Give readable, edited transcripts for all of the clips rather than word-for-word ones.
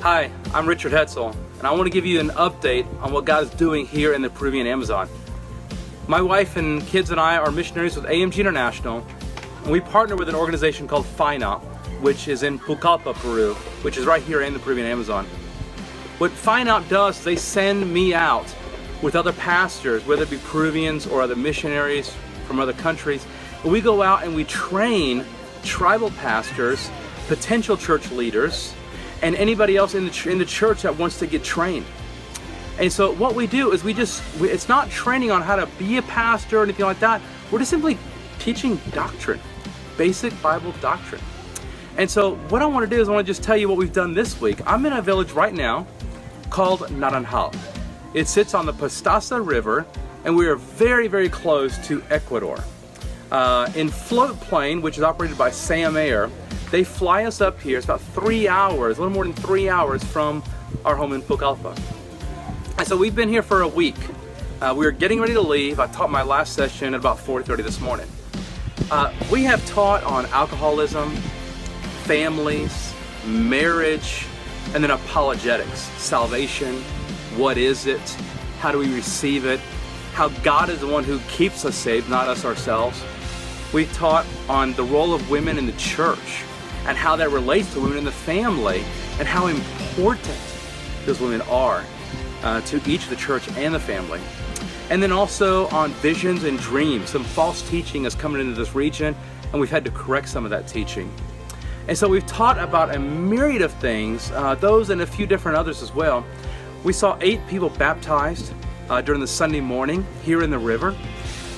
Hi, I'm Richard Hetzel, and I want to give you an update on what God is doing here in the Peruvian Amazon. My wife and kids and I are missionaries with AMG International, and we partner with an organization called FINOP, which is in Pucallpa, Peru, which is right here in the Peruvian Amazon. What FINOP does is they send me out with other pastors, whether it be Peruvians or other missionaries from other countries, and we go out and we train tribal pastors, potential church leaders, and anybody else in the church that wants to get trained. And so what we do is it's not training on how to be a pastor or anything like that. We're just simply teaching doctrine, basic Bible doctrine. And so what I want to do is I want to just tell you what we've done this week. I'm in a village right now called Naranjal. It sits on the Pastaza River, and we are very, very close to Ecuador. In Float Plane, which is operated by Sam Air, they fly us up here. It's about 3 hours, a little more than 3 hours from our home in Pucallpa. And so we've been here for a week. We were getting ready to leave. I taught my last session at about 4:30 this morning. We have taught on alcoholism, families, marriage, and then apologetics, salvation, what is it, how do we receive it, how God is the one who keeps us saved, not us ourselves. We've taught on the role of women in the church and how that relates to women in the family and how important those women are to each of the church and the family. And then also on visions and dreams. Some false teaching is coming into this region, and we've had to correct some of that teaching. And so we've taught about a myriad of things, those and a few different others as well. We saw 8 people baptized during the Sunday morning here in the river.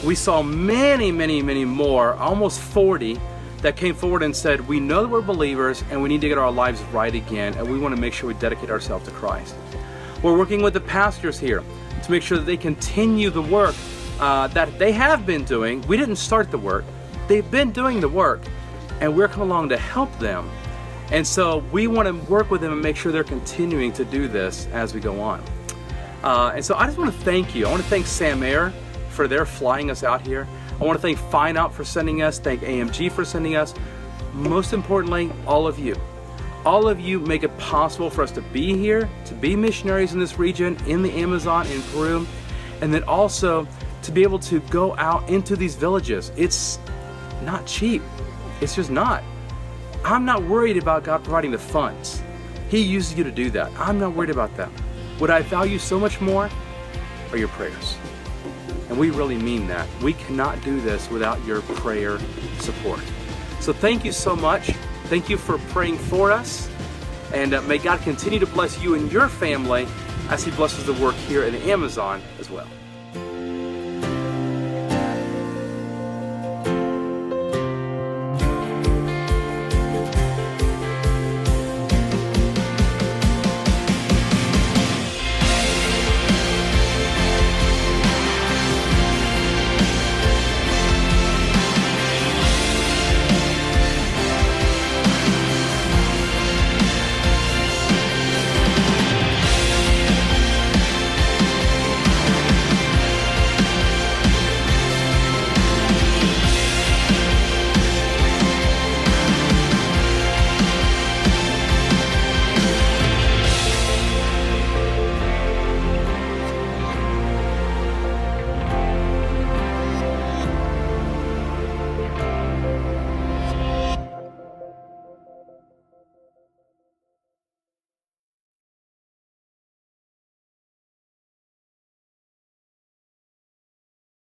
We saw many, many, many more, almost 40, that came forward and said, we know that we're believers and we need to get our lives right again, and we want to make sure we dedicate ourselves to Christ. We're working with the pastors here to make sure that they continue the work that they have been doing. We didn't start the work. They've been doing the work, and we're coming along to help them. And so we want to work with them and make sure they're continuing to do this as we go on. And so I just want to thank you. I want to thank Sam Air for their flying us out here. I want to thank FINOP for sending us, thank AMG for sending us. Most importantly, all of you. All of you make it possible for us to be here, to be missionaries in this region, in the Amazon, in Peru, and then also to be able to go out into these villages. It's not cheap. It's just not. I'm not worried about God providing the funds. He uses you to do that. I'm not worried about that. What I value so much more are your prayers. And we really mean that. We cannot do this without your prayer support. So thank you so much. Thank you for praying for us. And may God continue to bless you and your family as He blesses the work here in the Amazon as well.